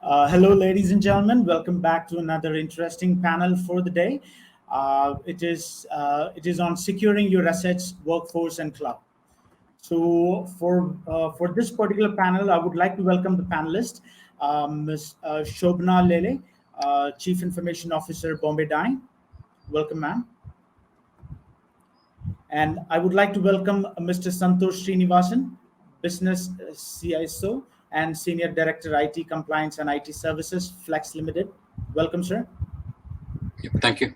Hello, ladies and gentlemen. Welcome back to another interesting panel for the day. It is on securing your assets, workforce, and cloud. So, for this particular panel, I would like to welcome the panelist, Ms. Shobna Lele, Chief Information Officer, Bombay Dyeing. Welcome, ma'am. And I would like to welcome Mr. Santosh Srinivasan, Business CISO and Senior Director IT Compliance and IT Services, Flex Limited. Welcome, sir. Thank you.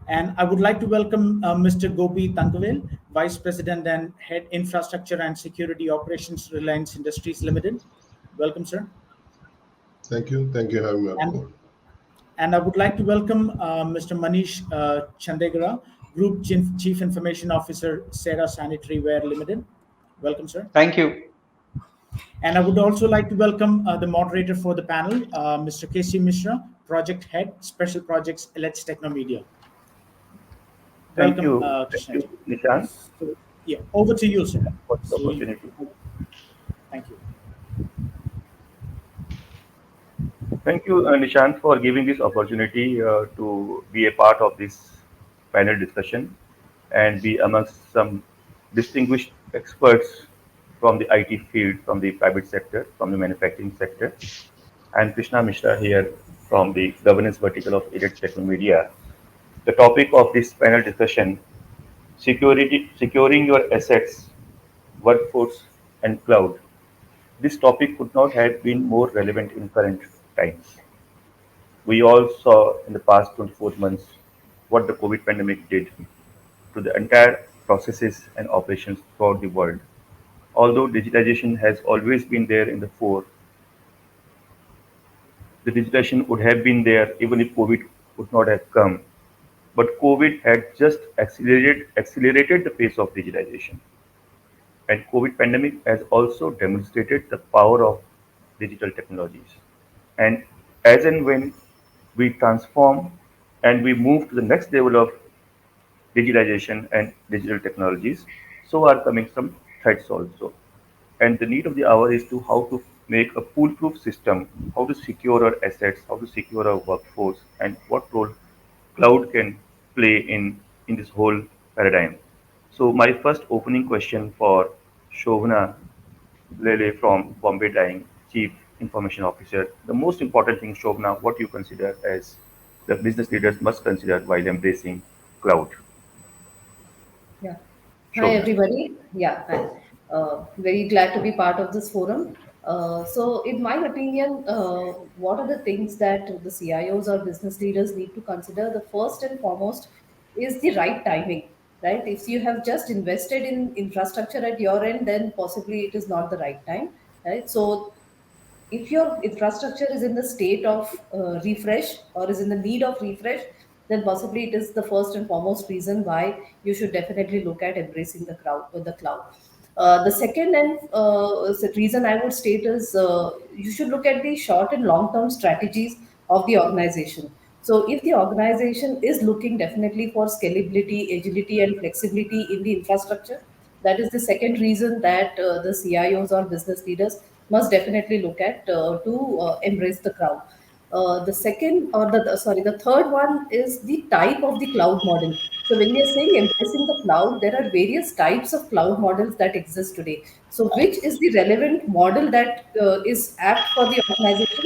And I would like to welcome Mr. Gopi Tankavel, Vice President and Head Infrastructure and Security Operations, Reliance Industries Limited. Welcome, sir. Thank you. Thank you for having me on And board. And I would like to welcome Mr. Manish Chandegara, Group Chief Information Officer, Sarah Sanitary Ware Limited. Welcome, sir. Thank you. And I would also like to welcome the moderator for the panel, Mr. K.C. Mishra, Project Head, Special Projects, Let's Technomedia. Thank Welcome, you. Krishna. Thank you, Nishan, So, yeah, over to you, sir. for the So opportunity. thank you. Thank you, Nishan, for giving this opportunity to be a part of this panel discussion and be amongst some distinguished experts from the IT field, from the private sector, from the manufacturing sector. I'm Krishna Mishra here from the governance vertical of Elite Technomedia. The topic of this panel discussion: securing your assets, workforce, and cloud. This topic could not have been more relevant in current times. We all saw in the past 24 months what the COVID pandemic did to the entire processes and operations throughout the world. Although digitization has always been there in the fore, the digitization would have been there even if COVID would not have come. But COVID had just accelerated the pace of digitization. And COVID pandemic has also demonstrated the power of digital technologies. And as and when we transform and we move to the next level of digitalization and digital technologies, so are coming some threats also. And the need of the hour is to how to make a foolproof system, how to secure our assets, how to secure our workforce, and what role cloud can play in this whole paradigm. So my first opening question for Shobhana Lele from Bombay Dyeing, Chief Information Officer. The most important thing, Shobhana, what you consider as the business leaders must consider while embracing cloud. Yeah. Hi, Shobhana. everybody. Yeah, hi. Very glad to be part of this forum. In my opinion, what are the things that the CIOs or business leaders need to consider? The first and foremost is the right timing, right? If you have just invested in infrastructure at your end, then possibly it is not the right time, right? So if your infrastructure is in the state of refresh or is in the need of refresh, then possibly it is the first and foremost reason why you should definitely look at embracing the cloud. The second and reason I would state is you should look at the short and long term strategies of the organization. So, if the organization is looking definitely for scalability, agility, and flexibility in the infrastructure, that is the second reason that the CIOs or business leaders must definitely look at to embrace the cloud. The second or the third one is the type of the cloud model. So when we are saying embracing the cloud, there are various types of cloud models that exist today. So which is the relevant model that is apt for the organization?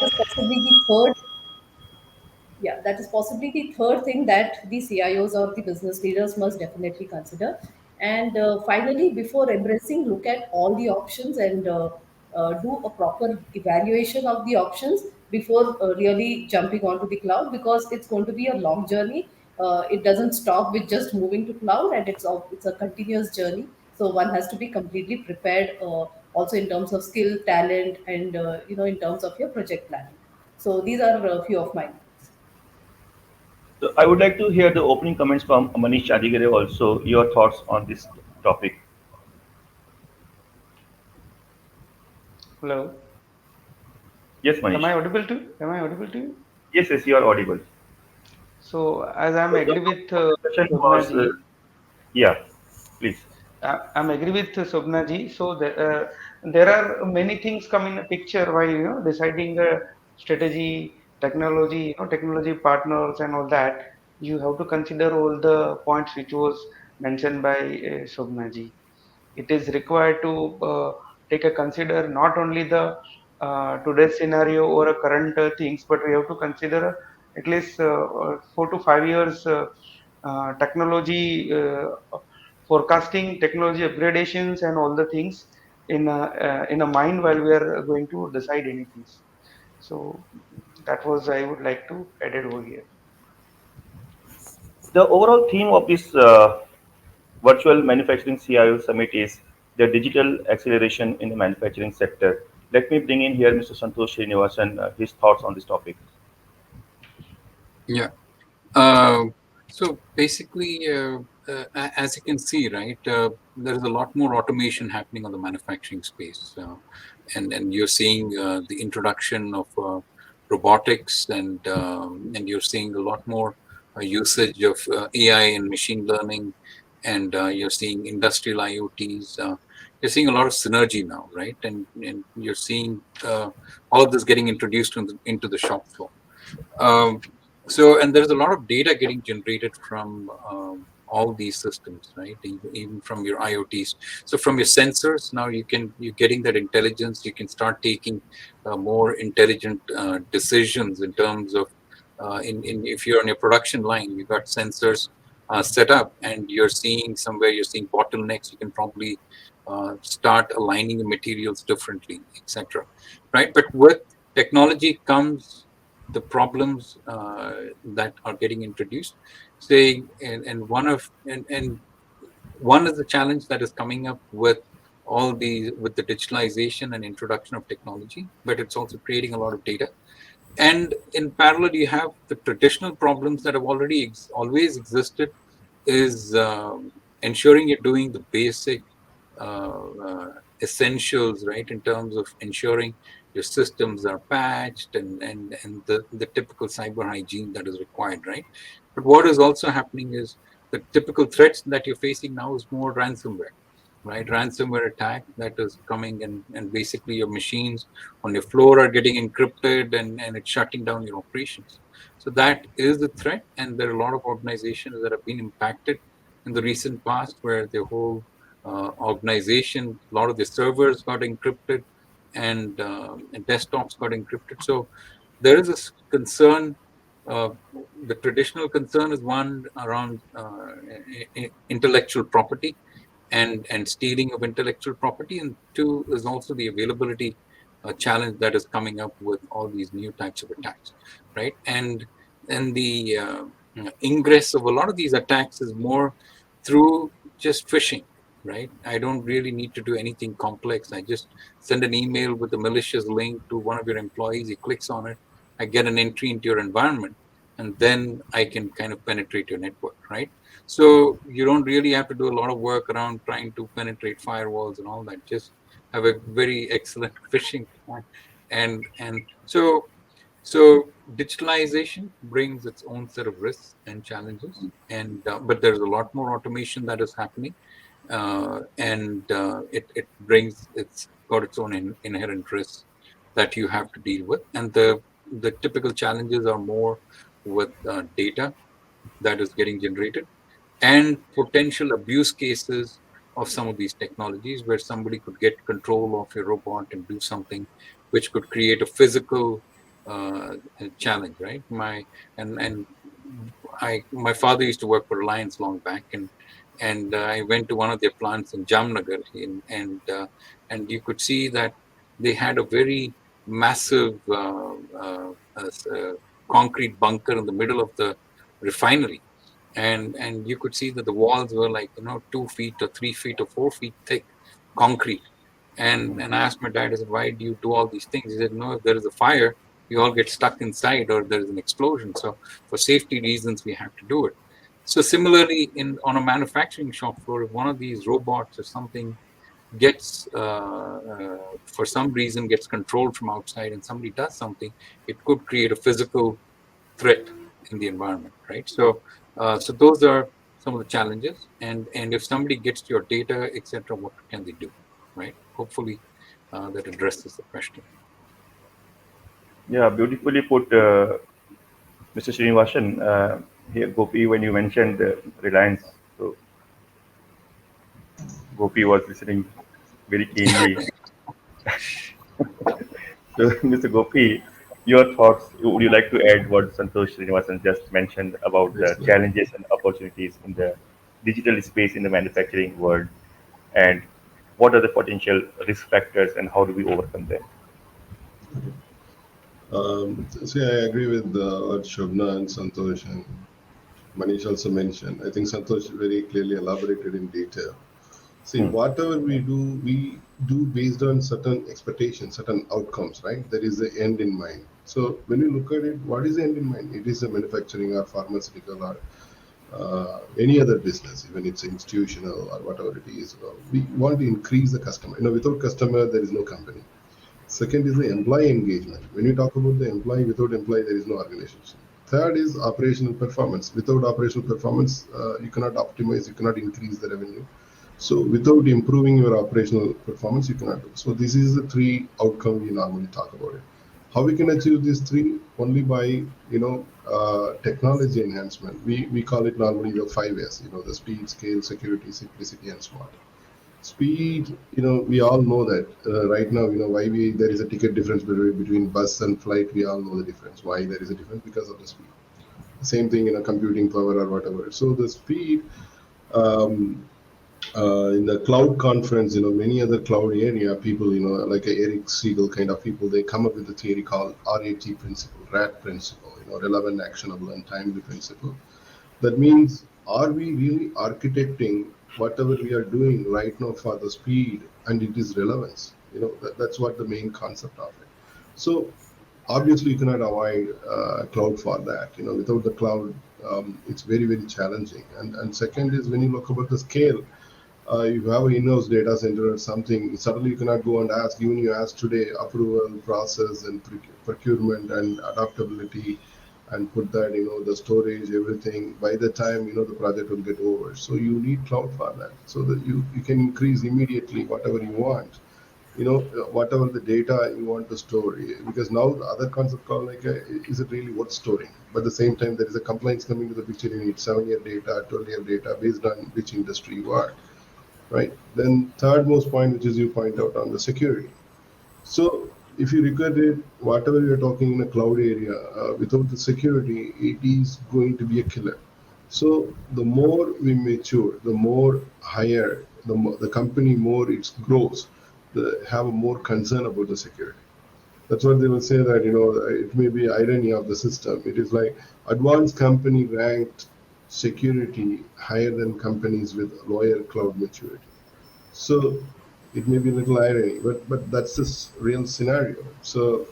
That is possibly the third. Yeah, that is possibly the third thing that the CIOs or the business leaders must definitely consider. And finally, before embracing, look at all the options and do a proper evaluation of the options before really jumping onto the cloud, because it's going to be a long journey. It doesn't stop with just moving to cloud, and it's a continuous journey. So one has to be completely prepared, also in terms of skill, talent, and in terms of your project planning. So these are a few of mine. So I would like to hear the opening comments from Manish Chandigere also, your thoughts on this topic. Hello. Yes, Am I Manish. audible to? Am I audible to you? Yes, you are audible. So, as I'm So the agree with discussion Shobna was, ji, yeah, please. I'm agree with Shobna ji. So, there are many things come in a picture while deciding a strategy, technology, technology partners and all that. You have to consider all the points which was mentioned by Shobna ji. It is required to take a consider not only the today's scenario or a current things, but we have to consider at least 4 to 5 years technology forecasting, technology upgradations, and all the things in a mind while we are going to decide anything. So that was I would like to add it over here. The overall theme of this virtual manufacturing CIO summit is the digital acceleration in the manufacturing sector. Let me bring in here Mr. Santosh Srinivasan, his thoughts on this topic. Yeah. Uh, so basically, as you can see, right, there is a lot more automation happening on the manufacturing space, and you're seeing the introduction of robotics, and you're seeing a lot more usage of AI and machine learning, and you're seeing industrial IoTs. You're seeing a lot of synergy now, right? And you're seeing all of this getting introduced into the shop floor. Um, and there's a lot of data getting generated from all these systems, right? Even from your IoTs. So from your sensors, now you're getting that intelligence. You can start taking more intelligent decisions in terms of if you're on your production line, you got sensors set up, and you're seeing bottlenecks. You can probably start aligning the materials differently, etc. Right? But with technology comes the problems that are getting introduced, saying and one is the challenge that is coming up with with the digitalization and introduction of technology, but it's also creating a lot of data. And in parallel, you have the traditional problems that have always existed, is ensuring you're doing the basic essentials, right, in terms of ensuring your systems are patched and the typical cyber hygiene that is required, right? But what is also happening is the typical threats that you're facing now is more ransomware, right? Ransomware attack that is coming, and basically your machines on your floor are getting encrypted, and it's shutting down your operations. So that is the threat, and there are a lot of organizations that have been impacted in the recent past, where the whole organization, a lot of the servers got encrypted, and desktops got encrypted. So there is this concern. Uh, the traditional concern is one around intellectual property and stealing of intellectual property, and two is also the availability challenge that is coming up with all these new types of attacks, right? And the ingress of a lot of these attacks is more through just phishing, right? I don't really need to do anything complex. I just send an email with a malicious link to one of your employees. He clicks on it. I get an entry into your environment, and then I can kind of penetrate your network, right? So you don't really have to do a lot of work around trying to penetrate firewalls and all that. Just have a very excellent phishing plan. And so digitalization brings its own set of risks and challenges, and but there's a lot more automation that is happening, and it's got its own inherent risks that you have to deal with, and the typical challenges are more with data that is getting generated and potential abuse cases of some of these technologies, where somebody could get control of your robot and do something which could create a physical challenge, right? My father used to work for Reliance long back, and I went to one of their plants in Jamnagar, and you could see that they had a very massive concrete bunker in the middle of the refinery, and you could see that the walls were like 2 feet or 3 feet or 4 feet thick concrete. And I asked my dad, I said, why do you do all these things? He said, no, if there is a fire, we all get stuck inside, or there is an explosion. So for safety reasons, we have to do it. So similarly, on a manufacturing shop floor, if one of these robots or something gets for some reason gets controlled from outside and somebody does something, it could create a physical threat in the environment, right? So those are some of the challenges, and if somebody gets your data, etc., what can they do, right? Hopefully that addresses the question. Yeah, beautifully put, Mr. Srinivasan. Here, Gopi, when you mentioned Reliance, so Gopi was listening very keenly. So, Mr. Gopi, your thoughts, would you like to add what Santosh Srinivasan just mentioned about the Yes, challenges and opportunities in the digital space in the manufacturing world, and what are the potential risk factors and how do we overcome them? See, I agree with what Shobna and Santosh and Manish also mentioned. I think Santosh very clearly elaborated in detail. See, Hmm. whatever we do based on certain expectations, certain outcomes, right? There is an end in mind. So when you look at it, what is the end in mind? It is a manufacturing or pharmaceutical or any other business, even it's institutional or whatever it is. We want to increase the customer. Without customer, there is no company. Second is the employee engagement. When you talk about the employee, without employee, there is no organization. Third is operational performance. Without operational performance, you cannot optimize, you cannot increase the revenue. So without improving your operational performance, you cannot do. So this is the three outcome we normally talk about it. How we can achieve these three? Only by technology enhancement. We call it normally the 5S. The speed, scale, security, simplicity, and smart. Speed, we all know that right now, why there is a ticket difference between bus and flight. We all know the difference. Why there is a difference? Because of the speed. Same thing in a computing power or whatever. So the speed, um, in the cloud conference, many other cloud area people, like a Eric Siegel kind of people, they come up with a theory called RAT principle, RAT principle, relevant, actionable, and timely principle. That means, are we really architecting whatever we are doing right now for the speed and it is relevance? That's what the main concept of it. So obviously, you cannot avoid cloud for that. Without the cloud, it's very, very challenging. And second is when you look about the scale, you have an in-house data center or something, suddenly you cannot go and ask, even you ask today, approval, process, and procurement and adaptability, and put that, the storage, everything. By the time, the project will get over. So you need cloud for that, so that you can increase immediately whatever you want. Whatever the data you want to store, because now the other concept called like, is it really worth storing? But at the same time, there is a compliance coming to the picture. You need 7-year data, 12-year data based on which industry you are, right? Then third most point, which is you point out on the security. So if you regard it, whatever you're talking in a cloud area, without the security, it is going to be a killer. So the more we mature, the more higher the company more it grows, have a more concern about the security. That's what they will say, that it may be irony of the system. It is like advanced company ranked security higher than companies with lower cloud maturity. So it may be a little irony, but that's this real scenario. So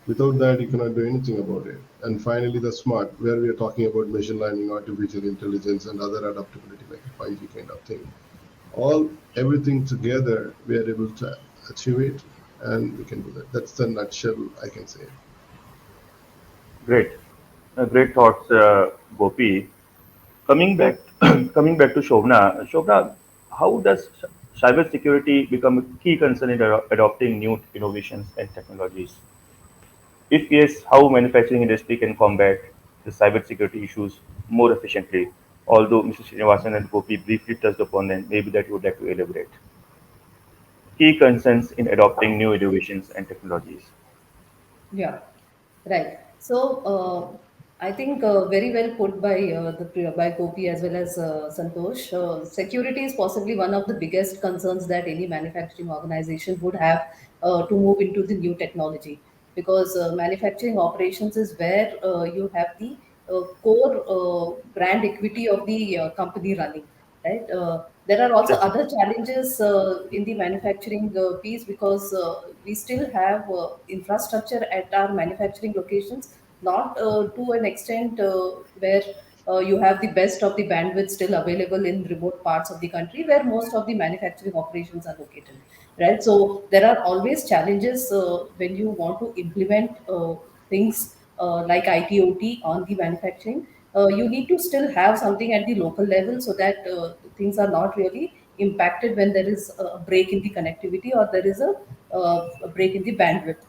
without that, you cannot do anything about it. And finally, the smart, where we are talking about machine learning, artificial intelligence, and other adaptability like a 5G kind of thing. Everything together, we are able to achieve it, and we can do that. That's the nutshell I can say. Great. Great thoughts, Gopi. Coming back, coming back to Shobna. Shobna, how does cybersecurity become a key concern in adopting new innovations and technologies? If yes, how manufacturing industry can combat the cybersecurity issues more efficiently? Although Mr. Srinivasan and Gopi briefly touched upon them, maybe that you would like to elaborate. Key concerns in adopting new innovations and technologies. Yeah, right. So I think very well put by by Gopi as well as Santosh. Security is possibly one of the biggest concerns that any manufacturing organization would have to move into the new technology, because manufacturing operations is where you have the core brand equity of the company running, right? There are also Yes. other challenges in the manufacturing piece, because we still have infrastructure at our manufacturing locations, not to an extent where you have the best of the bandwidth still available in remote parts of the country where most of the manufacturing operations are located, right? So there are always challenges when you want to implement things like IT/OT on the manufacturing. You need to still have something at the local level, so that things are not really impacted when there is a break in the connectivity, or there is a break in the bandwidth.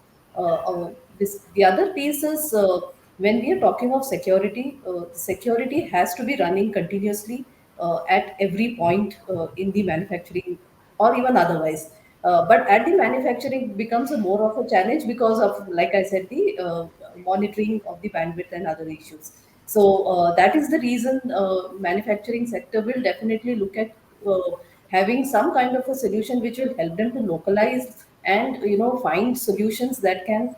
The other piece is when we are talking of security, security has to be running continuously at every point in the manufacturing or even otherwise. But at the manufacturing becomes a more of a challenge because of, like I said, the monitoring of the bandwidth and other issues. So that is the reason manufacturing sector will definitely look at having some kind of a solution which will help them to localize and find solutions that can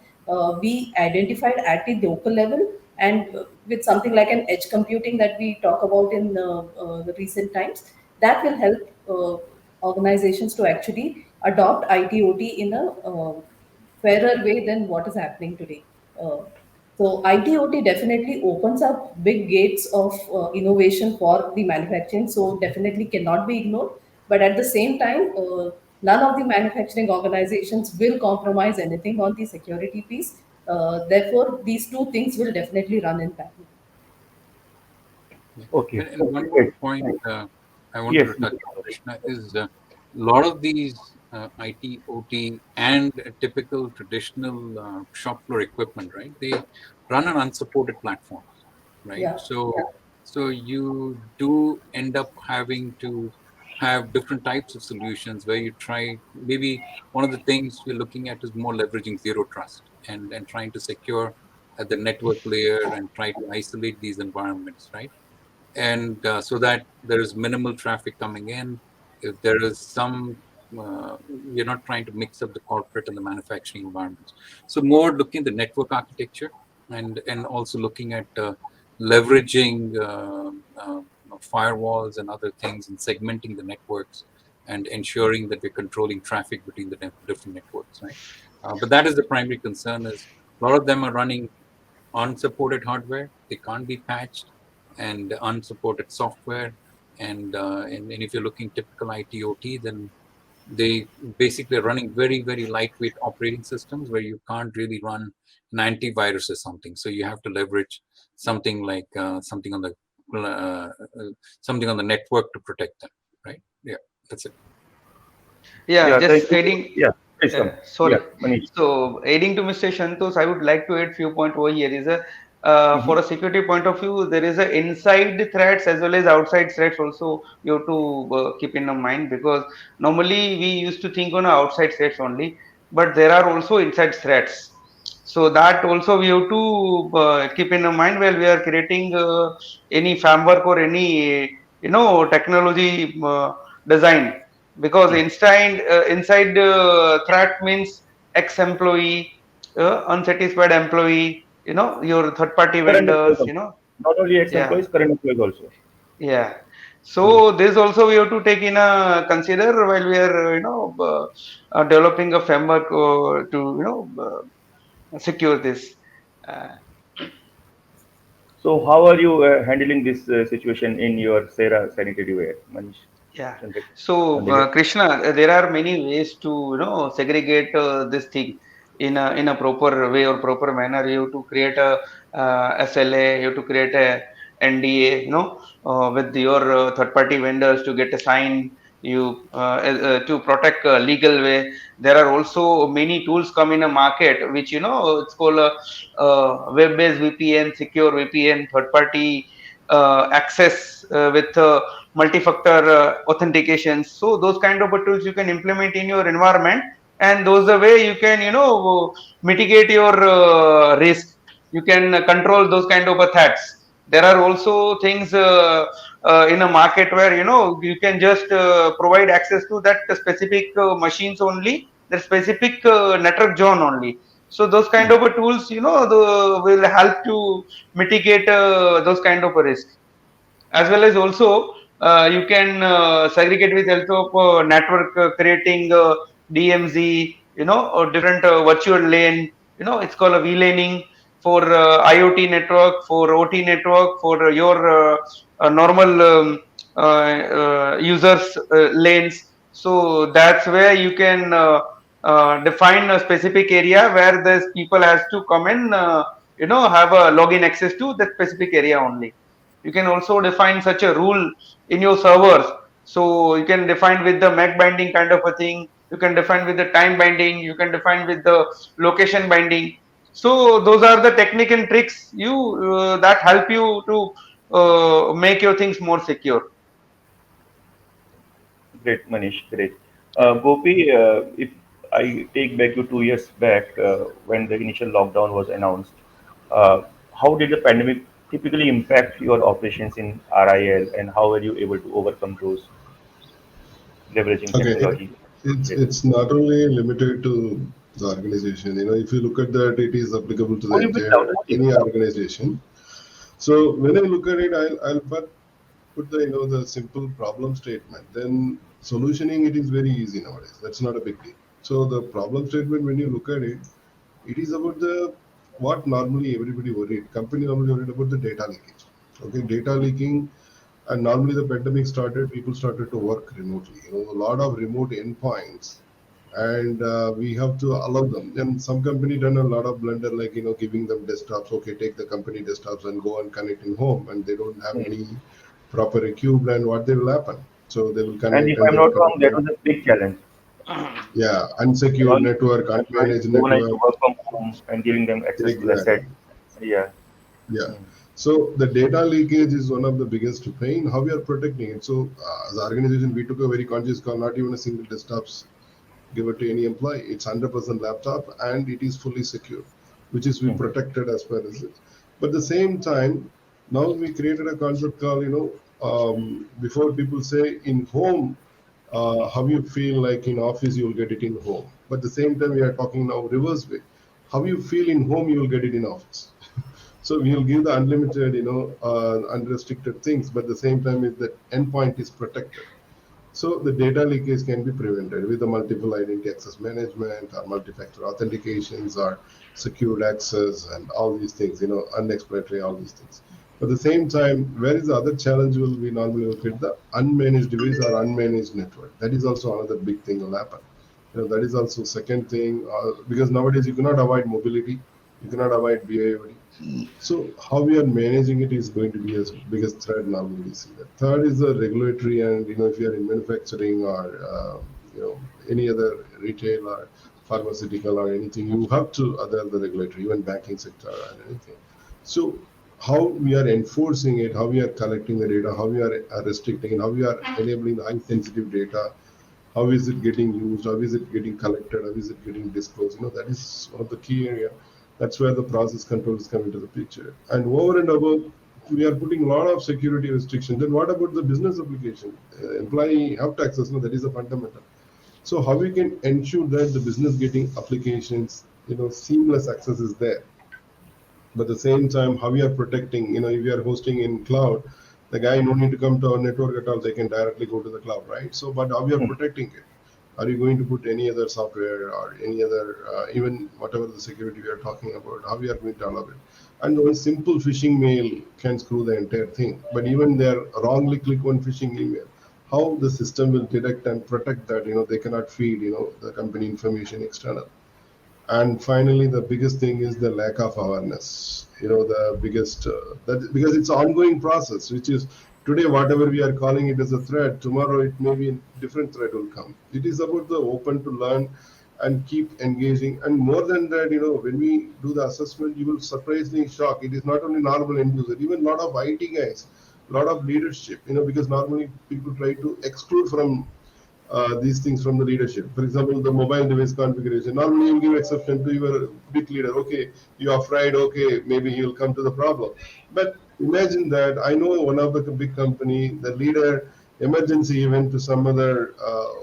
be identified at the local level, and with something like an edge computing that we talk about in the recent times, that will help organizations to actually adopt IT/OT in a fairer way than what is happening today. Uh, so IT/OT definitely opens up big gates of innovation for the manufacturing. So definitely cannot be ignored. But at the same time, none of the manufacturing organizations will compromise anything on the security piece. Therefore, these two things will definitely run in parallel. Yeah. Okay. And one Okay. more Great. point Thanks. I wanted Yes. to touch on, Krishna, is a lot of these IT, OT, and typical traditional shop floor equipment, right? They run on unsupported platforms, right? Yeah. So you do end up having to have different types of solutions where you try. Maybe one of the things we're looking at is more leveraging zero trust and trying to secure at the network layer and try to isolate these environments, right? And so that there is minimal traffic coming in. If there is some, we're not trying to mix up the corporate and the manufacturing environments. So more looking at the network architecture and also looking at leveraging firewalls and other things and segmenting the networks and ensuring that we're controlling traffic between the different networks, right? But that is the primary concern. Is a lot of them are running unsupported hardware. They can't be patched, and unsupported software. And if you're looking typical IT OT, then they basically are running very, very lightweight operating systems where you can't really run an antivirus or something. So you have to leverage something like uh, something on the network to protect them, right? Yeah, that's it. Yeah, Yeah. Thank just you. adding. Yeah. Please come. Sorry. Yeah. Manish. So adding to Mr. Shantosh, I would like to add few point over here. Is a Mm-hmm. for a security point of view, there is a inside threats as well as outside threats also you have to keep in mind, because normally we used to think on outside threats only, but there are also inside threats. So that also we have to keep in mind while we are creating any framework or any technology design, because Yeah. inside threat means ex-employee, unsatisfied employee, your third party Current employees vendors, also. Not only yeah, ex-employees, current employees also. yeah. Hmm. So this also we have to take in a consider while we are developing a framework to secure this. uh, So how are you handling this situation in your Sarah sanitary ware, Manish? Yeah. Chandra, So, Chandra. Krishna, there are many ways to segregate this thing in a proper way or proper manner. You have to create a SLA. You have to create a NDA. With your third-party vendors to get a sign. To protect legal way. There are also many tools come in a market, which it's called a web-based VPN, secure VPN, third-party access with multi-factor authentication. So those kind of tools you can implement in your environment, and those the way you can mitigate your risk. You can control those kind of threats. There are also things in a market where you can just provide access to that specific machines only, the specific network zone only. So those kind of tools will help to mitigate those kind of risk, as well as also you can segregate with help of network creating DMZ, or different virtual lane. It's called a VLANing for IoT network, for OT network, for your normal users lanes. So that's where you can define a specific area where the people has to come in, have a login access to that specific area only. You can also define such a rule in your servers. So you can define with the MAC binding kind of a thing, you can define with the time binding, you can define with the location binding. So those are the technique and tricks that help you to make your things more secure. Great, Manish. Great. Gopi, if I take back you 2 years back when the initial lockdown was announced, uh, how did the pandemic typically impact your operations in RIL, and how were you able to overcome those leveraging Okay, technology? Yes. it's not only limited to the organization. If you look at that, it is applicable to the Could you bit entire louder, please? any organization. So when I look at it, I'll put the the simple problem statement. Then solutioning it is very easy nowadays. That's not a big deal. So the problem statement, when you look at it, it is about the what normally everybody worried. Company normally worried about the data leakage. Okay, data leaking, and normally the pandemic started, people started to work remotely. A lot of remote endpoints, and we have to allow them. And some company done a lot of blunder, like giving them desktops. Okay, take the company desktops and go and connect in home, and they don't have Hmm. any proper equipment. What they will happen? So they will And connect if and I'm they will not wrong, connect. that was a big challenge. Yeah, unsecured All network, employees unmanaged organized to network. work from home and giving them access to Exactly. asset. Yeah. Yeah. Hmm. So the data leakage is one of the biggest pain. How we are protecting it? So as an organization, we took a very conscious call. Not even a single desktops give it to any employee. It's 100% laptop and it is fully secure, which is we Hmm. protected as far as it. But at the same time, now we created a concept called before people say in home, how you feel like in office you will get it in home. But at the same time, we are talking now reverse way. How you feel in home, you will get it in office. So we will give the unlimited, unrestricted things, but at the same time, if the endpoint is protected. So the data leakage can be prevented with the multiple identity access management or multi-factor authentications or secured access and all these things, unexploratory, all these things. But at the same time, where is the other challenge will we normally look at the unmanaged device or unmanaged network. That is also another big thing will happen. That is also second thing because nowadays you cannot avoid mobility, you cannot avoid BIOD. So how we are managing it is going to be a biggest threat normally we see that. Third is the regulatory, and if you are in manufacturing or any other retail or pharmaceutical or anything, you have to other the regulatory, even banking sector and anything. So how we are enforcing it, how we are collecting the data, how we are restricting, how we are enabling the high sensitive data, how is it getting used, how is it getting collected, how is it getting disclosed, that is one of the key area. That's where the process control is coming to the picture. And over and above, we are putting a lot of security restrictions. Then what about the business application? Employee have to access, that is a fundamental. So how we can ensure that the business getting applications, seamless access is there. But at the same time, how we are protecting, if we are hosting in cloud, the guy no need to come to our network at all. They can directly go to the cloud, right? So, but how we are Hmm. protecting it? Are you going to put any other software or any other, even whatever the security we are talking about? How we are going to allow it? And one simple phishing mail can screw the entire thing. But even there, wrongly click one phishing email, how the system will detect and protect that? They cannot feed, the company information external. And finally, the biggest thing is the lack of awareness. The biggest that because it's ongoing process, which is today whatever we are calling it as a threat, tomorrow it may be a different threat will come. It is about the open to learn and keep engaging. And more than that, when we do the assessment, you will surprisingly shock. It is not only normal end user, even a lot of IT guys, a lot of leadership. Because normally people try to exclude from these things from the leadership. For example, the mobile device configuration. Normally, you give exception to your big leader. Okay, you are afraid. Okay, maybe he will come to the problem. But imagine that I know one of the big company, the leader emergency event to some other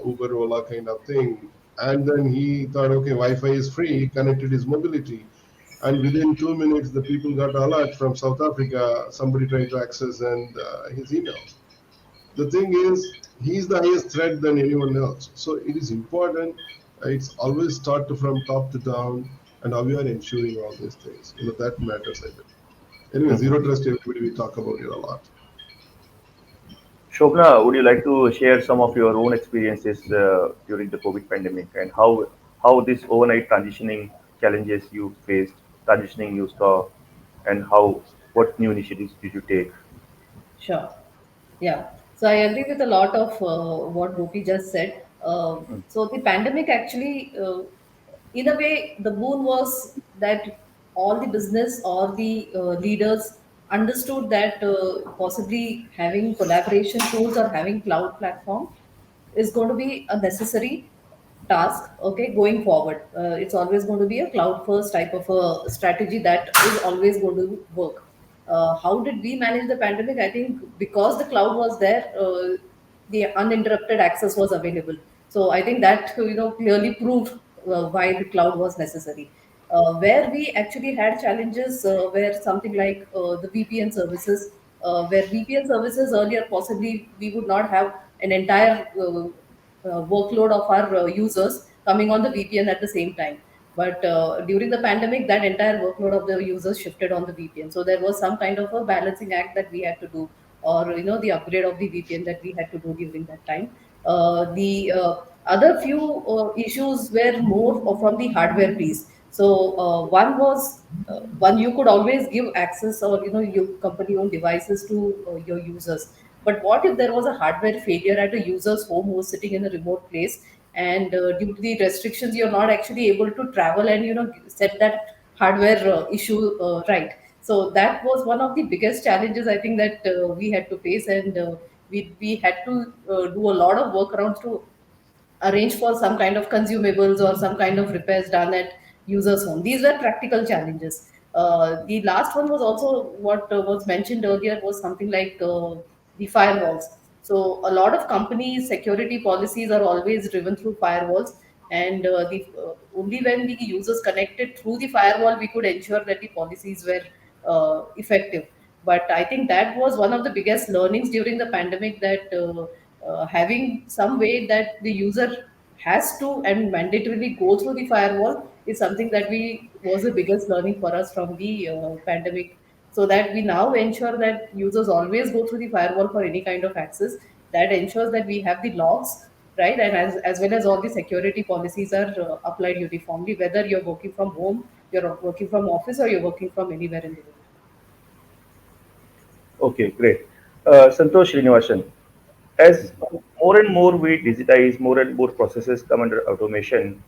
Uber, Ola kind of thing, and then he thought, okay, Wi-Fi is free. He connected his mobility. And within 2 minutes, the people got alert from South Africa. Somebody tried to access and his emails. The thing is, he's the highest threat than anyone else. So it is important. It's always start to from top to down, and how we are ensuring all these things. That matters, I believe. Anyway, Hmm. zero trust. Everybody we talk about it a lot. Shobna, would you like to share some of your own experiences during the COVID pandemic, and how this overnight transitioning challenges you faced, transitioning you saw, and how what new initiatives did you take? Sure. Yeah. So I agree with a lot of what Gopi just said. So the pandemic actually, in a way, the boon was that all the business or the leaders understood that possibly having collaboration tools or having cloud platform is going to be a necessary task, okay, going forward. It's always going to be a cloud first type of a strategy that is always going to work. How did we manage the pandemic? I think because the cloud was there, the uninterrupted access was available. So I think that clearly proved why the cloud was necessary. Where we actually had challenges where something like the VPN services, where VPN services earlier possibly we would not have an entire workload of our users coming on the VPN at the same time. But during the pandemic, that entire workload of the users shifted on the VPN. So there was some kind of a balancing act that we had to do, or the upgrade of the VPN that we had to do during that time. The other few issues were more from the hardware piece. So one was one, you could always give access or your company owned devices to your users. But what if there was a hardware failure at a user's home who was sitting in a remote place, and due to the restrictions, you're not actually able to travel and set that hardware issue right. So that was one of the biggest challenges I think that we had to face, and we had to do a lot of workarounds to arrange for some kind of consumables or some kind of repairs done at users home. These were practical challenges. The last one was also what was mentioned earlier, was something like the firewalls. So a lot of companies security policies are always driven through firewalls, and only when the users connected through the firewall we could ensure that the policies were effective. But I think that was one of the biggest learnings during the pandemic, that having some way that the user has to and mandatorily go through the firewall is something that we was the biggest learning for us from the pandemic. So that we now ensure that users always go through the firewall for any kind of access. That ensures that we have the logs, right, and as well as all the security policies are applied uniformly, whether you're working from home, you're working from office, or you're working from anywhere in the world. Okay, great. Santosh Srinivasan, as more and more we digitize, more and more processes come under automation,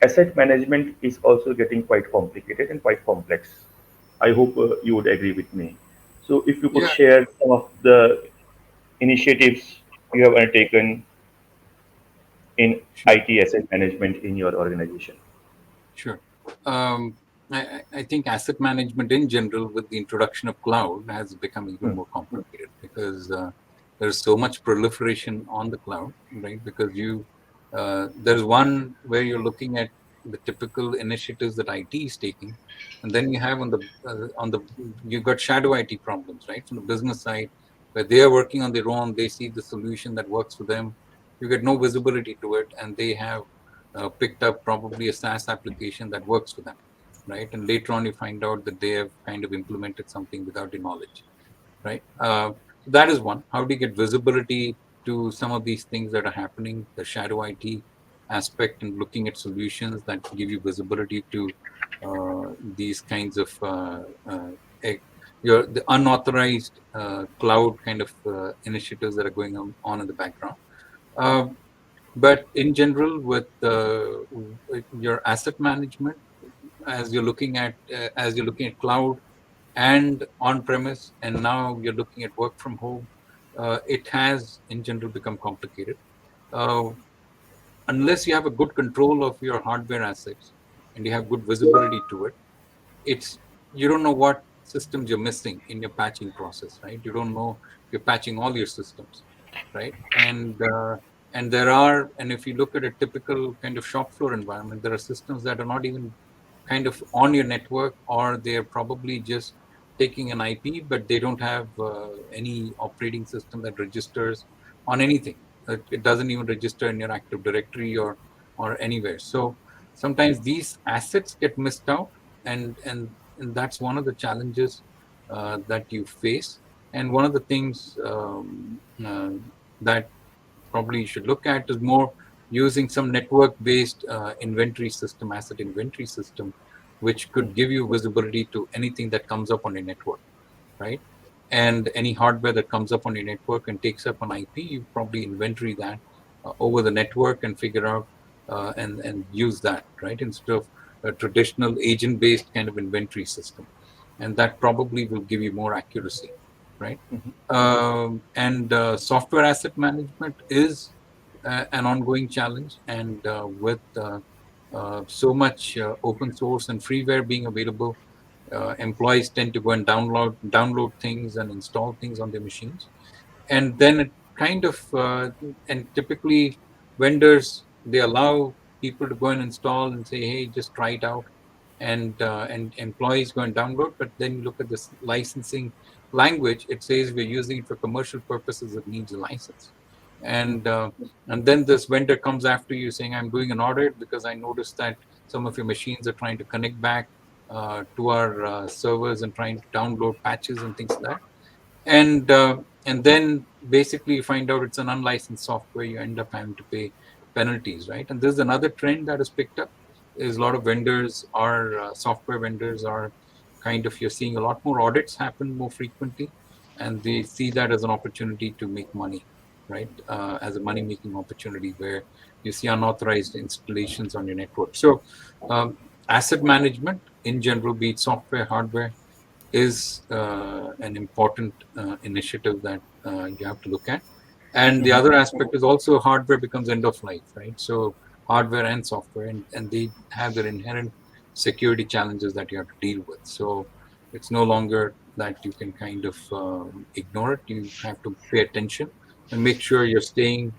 asset management is also getting quite complicated and quite complex. I hope you would agree with me. So, if you could Yeah, share some of the initiatives you have undertaken in sure. IT asset management in your organization. Sure. I think asset management in general, with the introduction of cloud, has become even Hmm. more complicated because there's so much proliferation on the cloud, right? Because there's one where you're looking at the typical initiatives that IT is taking, and then you have you've got shadow IT problems, right? From the business side, where they are working on their own, they see the solution that works for them. You get no visibility to it, and they have picked up probably a SaaS application that works for them, right? And later on, you find out that they have kind of implemented something without the knowledge, right? So that is one. How do you get visibility to some of these things that are happening? The shadow IT aspect, and looking at solutions that give you visibility to these kinds of e- the unauthorized cloud kind of initiatives that are going on in the background. Uh, but in general, with your asset management, as you're looking at cloud and on premise, and now you're looking at work from home, it has in general become complicated. Uh, Unless you have a good control of your hardware assets and you have good visibility to it, it's you don't know what systems you're missing in your patching process, right? You don't know you're patching all your systems, right? And if you look at a typical kind of shop floor environment, there are systems that are not even kind of on your network, or they're probably just taking an IP, but they don't have any operating system that registers on anything. It doesn't even register in your Active Directory or anywhere. So sometimes these assets get missed out, and that's one of the challenges that you face. And one of the things that probably you should look at is more using some network-based inventory system, asset inventory system, which could give you visibility to anything that comes up on your network, right? And any hardware that comes up on your network and takes up an IP, you probably inventory that over the network and figure out and use that, right, instead of a traditional agent-based kind of inventory system. And that probably will give you more accuracy, right? And software asset management is an ongoing challenge, and with so much open source and freeware being available, employees tend to go and download things and install things on their machines, and then it kind of and typically vendors, they allow people to go and install and say, hey, just try it out, and employees go and download. But then you look at this licensing language, it says we're using it for commercial purposes, it needs a license. And then this vendor comes after you saying, I'm doing an audit because I noticed that some of your machines are trying to connect back to our servers and trying to download patches and things like that. And then basically you find out it's an unlicensed software, you end up having to pay penalties, right? And there's another trend that has picked up, is a lot of vendors are software vendors are kind of, you're seeing a lot more audits happen more frequently, and they see that as an opportunity to make money, right? As a money making opportunity where you see unauthorized installations on your network. So asset management in general, be it software, hardware, is an important initiative that you have to look at. And the other aspect is also hardware becomes end of life, right? So hardware and software, and they have their inherent security challenges that you have to deal with. So it's no longer that you can kind of ignore it. You have to pay attention and make sure you're staying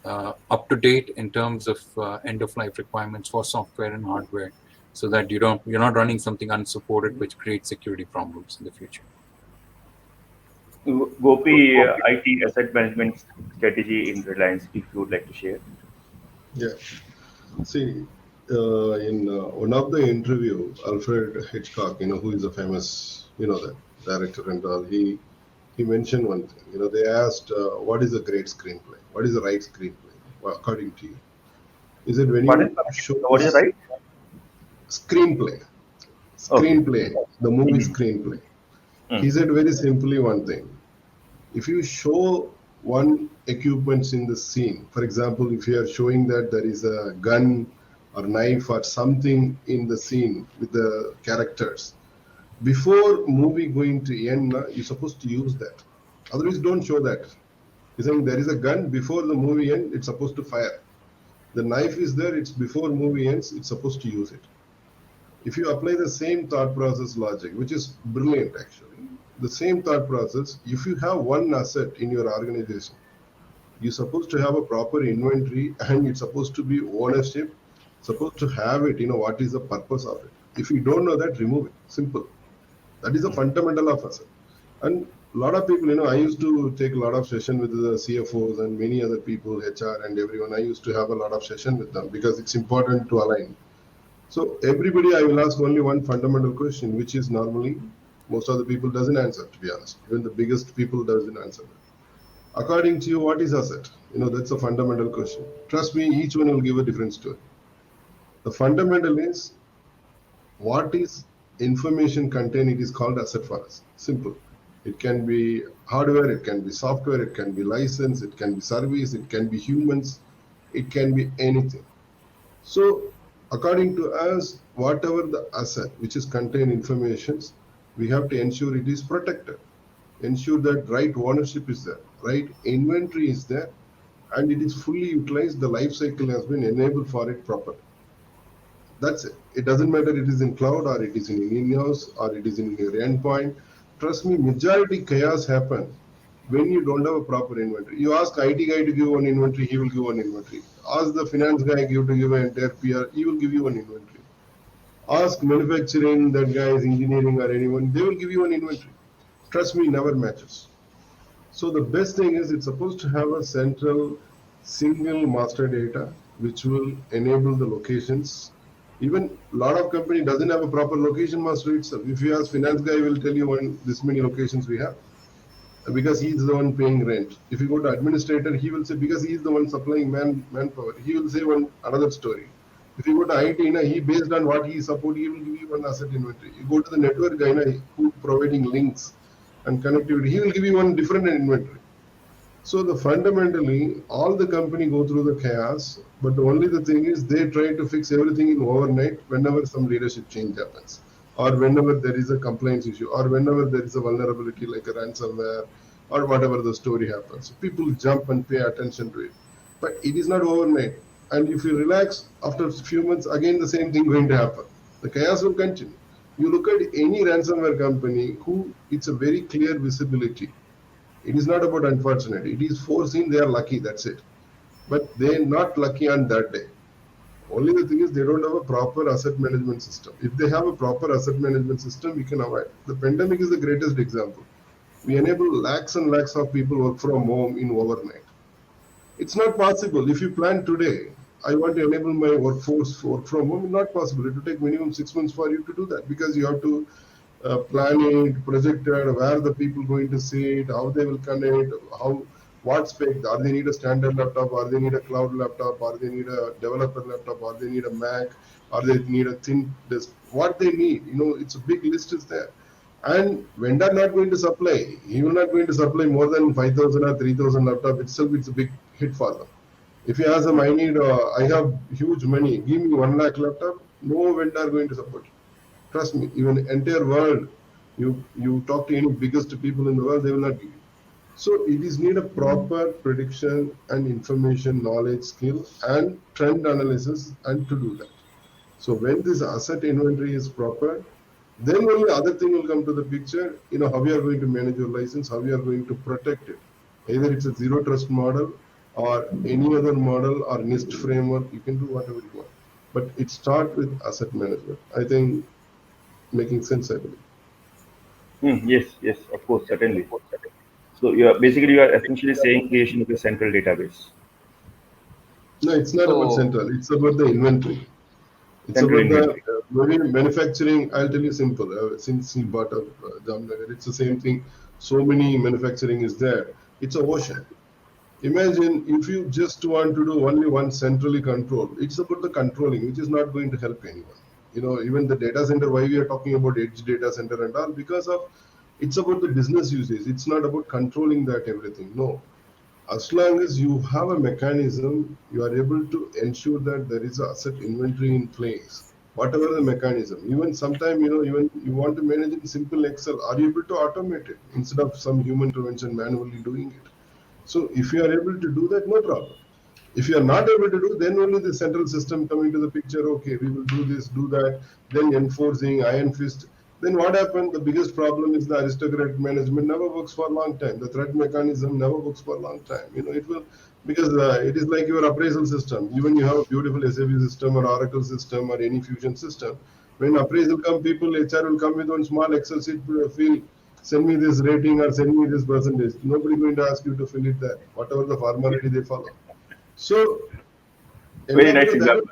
up to date in terms of end of life requirements for software and hardware, so that you're not running something unsupported which creates security problems in the future. Gopi, IT asset management strategy in Reliance, if you would like to share. Yeah. See, in one of the interview, Alfred Hitchcock, who is a famous, the director and all, he mentioned one thing. They asked, what is a great screenplay? What is the right screenplay, according to you? Is it when you show what is right? Screenplay. Screenplay, the movie screenplay. He said very simply one thing. If you show one equipment in the scene, for example, if you are showing that there is a gun or knife or something in the scene with the characters, before movie going to end, you're supposed to use that. Otherwise, don't show that. You're saying there is a gun, before the movie ends, it's supposed to fire. The knife is there, it's before movie ends, it's supposed to use it. If you apply the same thought process logic, which is brilliant actually, the same thought process, if you have one asset in your organization, you're supposed to have a proper inventory, and it's supposed to be ownership, supposed to have it, what is the purpose of it. If you don't know that, remove it. Simple. That is the fundamental of asset. And a lot of people, I used to take a lot of session with the CFOs and many other people, HR and everyone. I used to have a lot of session with them because it's important to align. So everybody, I will ask only one fundamental question, which is normally most of the people doesn't answer, to be honest. Even the biggest people doesn't answer that. According to you, what is asset? That's a fundamental question. Trust me, each one will give a different story. The fundamental is, what is information contained? It is called asset for us. Simple. It can be hardware, it can be software, it can be license, it can be service, it can be humans, it can be anything. So according to us, whatever the asset which is contained informations, we have to ensure it is protected. Ensure that right ownership is there, right inventory is there, and it is fully utilized. The life cycle has been enabled for it properly. That's it. It doesn't matter it is in cloud or it is in in-house or it is in your endpoint. Trust me, majority chaos happen when you don't have a proper inventory. You ask IT guy to give one inventory, he will give one inventory. Ask the finance guy to give an entire PR, he will give you one inventory. Ask manufacturing, that guy is engineering or anyone, they will give you an inventory. Trust me, never matches. So the best thing is, it's supposed to have a central single master data which will enable the locations. Even a lot of company doesn't have a proper location master itself. If you ask finance guy, will tell you this many locations we have, because he's the one paying rent. If you go to administrator, he will say, because he's the one supplying manpower, he will say another story. If you go to IT, he based on what he support, he will give you one asset inventory. You go to the network guy, who providing links and connectivity, he will give you one different inventory. So the fundamentally, all the company go through the chaos, but only the thing is they try to fix everything in overnight whenever some leadership change happens, or whenever there is a compliance issue, or whenever there is a vulnerability like a ransomware, or whatever the story happens. People jump and pay attention to it, but it is not overnight. And if you relax after a few months, again the same thing going to happen. The chaos will continue. You look at any ransomware company who it's a very clear visibility. It is not about unfortunate. It is foreseen they are lucky. That's it. But they are not lucky on that day. Only the thing is they don't have a proper asset management system. If they have a proper asset management system, we can avoid. The pandemic is the greatest example. We enable lakhs and lakhs of people work from home in overnight. It's not possible. If you plan today, I want to enable my workforce work from home, it's not possible. It will take minimum 6 months for you to do that because you have to plan it, project it, where the people going to sit, how they will connect, how what spec, are they need a standard laptop, or they need a cloud laptop, or they need a developer laptop, or they need a Mac, or they need a thin disk, what they need, it's a big list is there. And vendor not going to supply, he will not going to supply more than 5,000 or 3,000 laptop itself, it's a big hit for them. If you ask them, I have huge money, give me 1 lakh laptop, no vendor going to support you. Trust me, even entire world, you talk to any biggest people in the world, they will not give you. So it is need a proper prediction and information knowledge skill and trend analysis and to do that. So when this asset inventory is proper, then only other thing will come to the picture, how you are going to manage your license, how you are going to protect it. Either it's a zero trust model or any other model or NIST framework, you can do whatever you want. But it starts with asset management. I think making sense, I believe. Yes, yes, of course, certainly. So you are essentially saying creation of a central database. No, it's not about So central. It's about the inventory. It's Central about the inventory. manufacturing. I'll tell you simple. Since you brought up Jamnagar, it's the same thing. So many manufacturing is there. It's a ocean. Imagine if you just want to do only one centrally controlled. It's about the controlling, which is not going to help anyone. Even the data center. Why we are talking about edge data center and all? Because of it's about the business usage. It's not about controlling that everything. No, as long as you have a mechanism, you are able to ensure that there is asset inventory in place. Whatever the mechanism, even sometime even you want to manage in simple Excel, are you able to automate it instead of some human intervention manually doing it? So if you are able to do that, no problem. If you are not able to do, then only the central system coming to the picture. Okay, we will do this, do that. Then enforcing iron fist. Then what happened? The biggest problem is the aristocratic management never works for a long time. The threat mechanism never works for a long time. It will because it is like your appraisal system. Even you have a beautiful SAP system or Oracle system or any fusion system. When appraisal come, people HR will come with one small Excel sheet field. Send me this rating or send me this percentage. Nobody going to ask you to fill it there. Whatever the formality they follow. So, end Very of nice the day, example.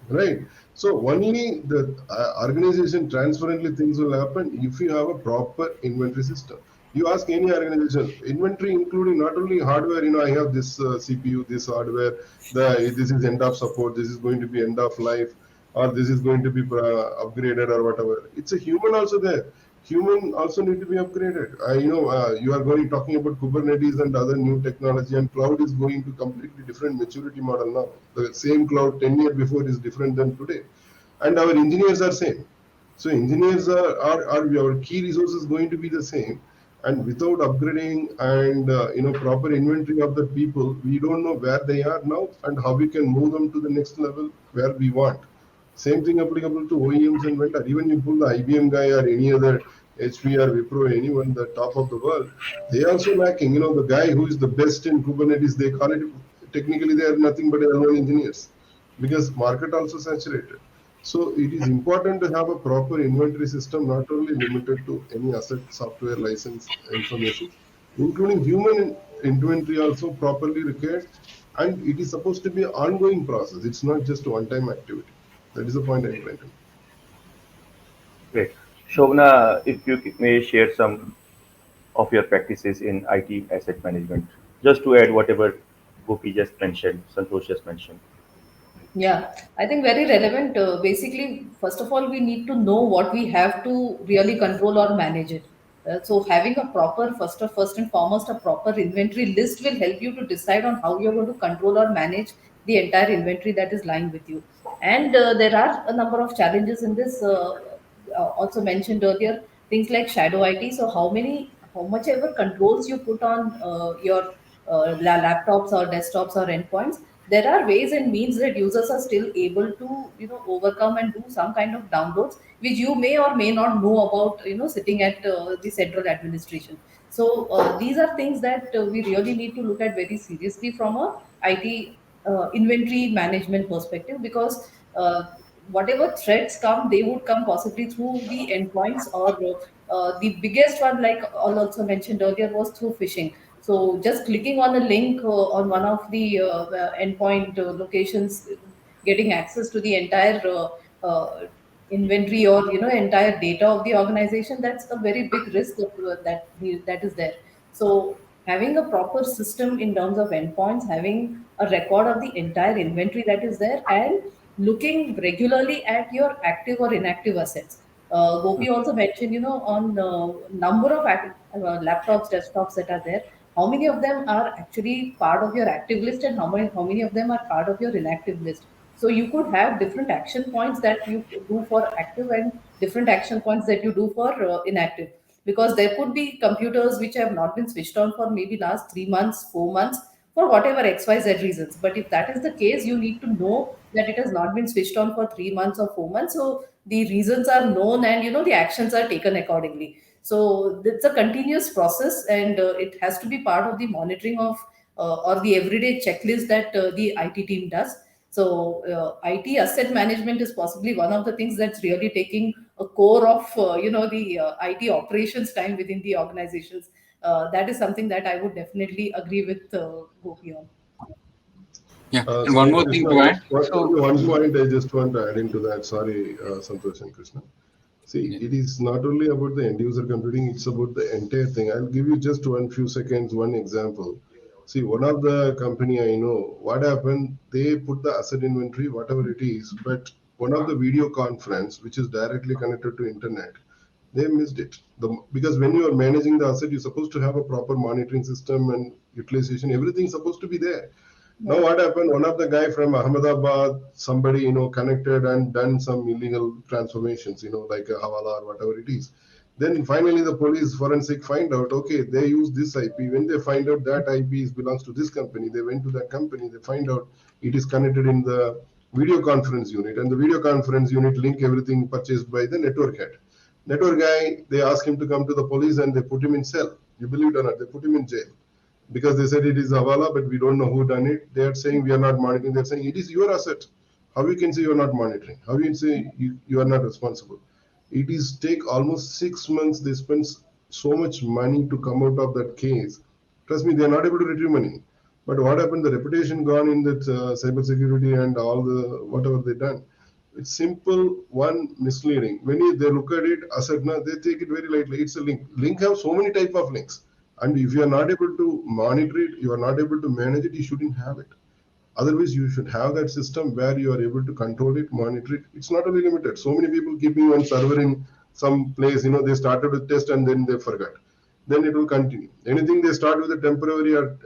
right? So only the organization transparently things will happen if you have a proper inventory system. You ask any organization, inventory including not only hardware. I have this CPU, this hardware. This is end of support. This is going to be end of life, or this is going to be upgraded or whatever. It's a human also there. Human also need to be upgraded. You are going talking about Kubernetes and other new technology, and cloud is going to completely different maturity model now. The same cloud 10 years before is different than today, and our engineers are same. So engineers are our key resources going to be the same, and without upgrading and proper inventory of the people, we don't know where they are now and how we can move them to the next level where we want. Same thing applicable to OEMs and vendor. Even you pull the IBM guy or any other HP or Wipro, anyone the top of the world, they also lacking. The guy who is the best in Kubernetes, they call it technically they are nothing but L1 engineers because market also saturated. So it is important to have a proper inventory system, not only limited to any asset software license information, including human inventory also properly required. And it is supposed to be an ongoing process. It's not just a one-time activity. That is the point I'm trying to make. Great. Shobna, if you may share some of your practices in IT asset management, just to add whatever Gopi just mentioned, Santosh just mentioned. Yeah, I think very relevant. Basically, first of all, we need to know what we have to really control or manage it. So having a proper first and foremost a proper inventory list will help you to decide on how you're going to control or manage the entire inventory that is lying with you. And there are a number of challenges in this. Also mentioned earlier, things like shadow IT. So how much ever controls you put on your laptops or desktops or endpoints, there are ways and means that users are still able to overcome and do some kind of downloads which you may or may not know about, sitting at the central administration. So these are things that we really need to look at very seriously from a IT inventory management perspective, because whatever threats come, they would come possibly through the endpoints, or the biggest one, like I also mentioned earlier, was through phishing. So just clicking on a link on one of the endpoint locations, getting access to the entire inventory, or entire data of the organization, that's a very big risk that is there. So having a proper system in terms of endpoints, having a record of the entire inventory that is there, and looking regularly at your active or inactive assets. Gopi also mentioned, on number of laptops, desktops that are there, how many of them are actually part of your active list, and how many of them are part of your inactive list. So you could have different action points that you do for active, and different action points that you do for inactive, because there could be computers which have not been switched on for maybe last 3 months, 4 months, for whatever XYZ reasons. But if that is the case, you need to know that it has not been switched on for 3 months or 4 months. So the reasons are known, and the actions are taken accordingly. So it's a continuous process, and it has to be part of the monitoring of or the everyday checklist that the IT team does. So IT asset management is possibly one of the things that's really taking a core of the IT operations time within the organizations. That is something that I would definitely agree with Gopi on. Yeah. And one Sorry, more thing Krishna, to add. one point I just want to add into that. Sorry, Santosh and Krishna. See, Yeah. it is not only about the end user computing, it's about the entire thing. I'll give you just one few seconds, one example. See, one of the company I know, what happened, they put the asset inventory, whatever it is, but one of the video conference, which is directly connected to internet, they missed it. Because when you are managing the asset, you're supposed to have a proper monitoring system and utilization, everything's supposed to be there. Now Yeah. what happened? One of the guy from Ahmedabad, somebody connected and done some illegal transformations, like a Hawala or whatever it is. Then finally the police forensic find out, okay, they use this IP. When they find out that belongs to this company, they went to that company. They find out it is connected in the video conference unit, and the video conference unit link everything purchased by the network head. Network guy, they ask him to come to the police and they put him in cell. You believe it or not, they put him in jail because they said it is Avala, but we don't know who done it. They are saying we are not monitoring. They're saying it is your asset. How you can say you are not monitoring? How you can say you are not responsible? It is take almost 6 months. They spend so much money to come out of that case. Trust me, they are not able to retrieve money. But what happened? The reputation gone in that cyber security and all the whatever they done. It's simple, one misleading. When they look at it, asset, they take it very lightly. It's a link. Link have so many type of links. And if you are not able to monitor it, you are not able to manage it, you shouldn't have it. Otherwise, you should have that system where you are able to control it, monitor it. It's not only limited. So many people keeping one server in some place, they started with test and then they forgot. Then it will continue. Anything they start with a temporary or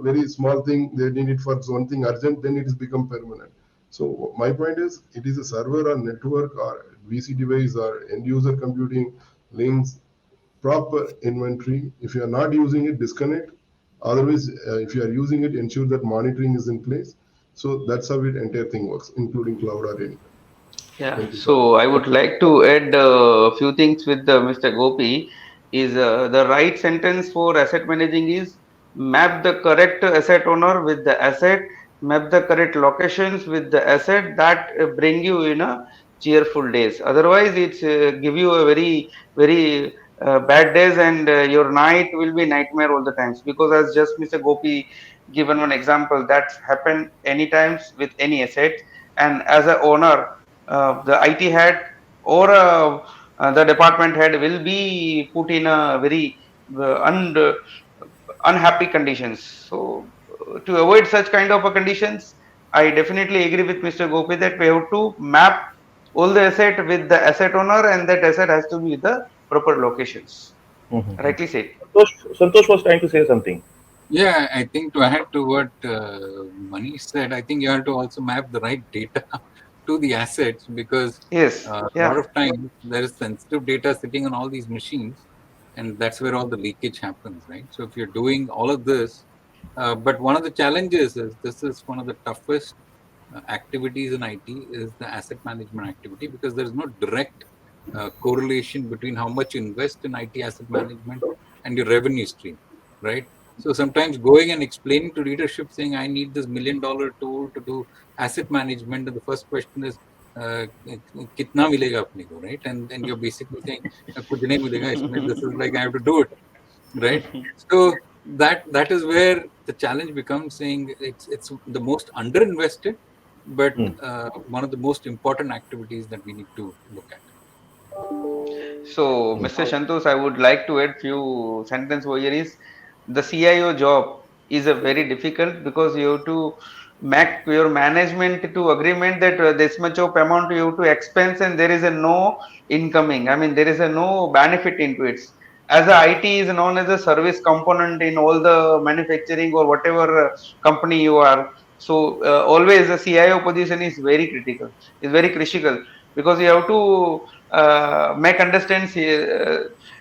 very small thing, they need it for something urgent, then it has become permanent. So my point is, it is a server or network or VC device or end user computing links, proper inventory. If you are not using it, disconnect. Otherwise, if you are using it, ensure that monitoring is in place. So that's how it entire thing works, including cloud or any. Yeah, Thank you, sir. so I would like to add a few things with Mr. Gopi. Is the right sentence for asset managing is map the correct asset owner with the asset, map the correct locations with the asset that bring you in a cheerful days. Otherwise, it's give you a very bad days, and your night will be nightmare all the times. Because as just Mr. Gopi given one example, that's happened any times with any asset, and as a owner the IT head or the department head will be put in a very unhappy conditions. So to avoid such kind of a conditions, I definitely agree with Mr. Gopi that we have to map all the asset with the asset owner, and that asset has to be the proper locations. Mhm. Rightly said. Santosh was trying to say something. Yeah, I think to add to what Manish said, I think you have to also map the right data to the assets because Yes. a lot Yeah. of times there is sensitive data sitting on all these machines, and that's where all the leakage happens, right? So if you're doing all of this, but one of the challenges is this is one of the toughest activities in IT is the asset management activity because there is no direct correlation between how much you invest in IT asset management and your revenue stream, right? So sometimes going and explaining to leadership saying, I need this $1 million tool to do asset management. And the first question is, कितना मिलेगा अपने को, right? And then you're basically saying, कुछ नहीं मिलेगा इसमें, this is like I have to do it, right? So that is where the challenge becomes saying it's the most underinvested, but Hmm. one of the most important activities that we need to look at. So, Mr. Shantos, I would like to add few sentence over here is the CIO job is a very difficult because you have to make your management to agreement that this much of amount you have to expense and there is a no incoming. I mean, there is a no benefit into it. As a IT is known as a service component in all the manufacturing or whatever company you are. So always the CIO position is very critical, is very critical because you have to make understand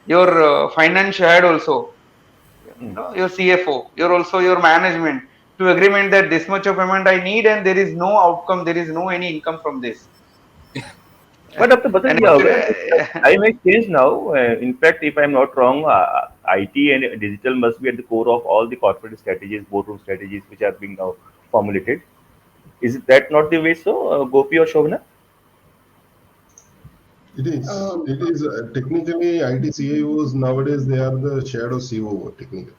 your financial head also, Hmm. your CFO, your also your management to agreement that this much of amount I need and there is no outcome, there is no any income from this. But Dr. Bhatt, And yeah, well, I may change now. In fact, if I'm not wrong, IT and digital must be at the core of all the corporate strategies, boardroom strategies, which are being now formulated. Is that not the way so, Gopi or Shobana? It is. Um, It is technically IT CIOs nowadays. They are the shadow COO technically.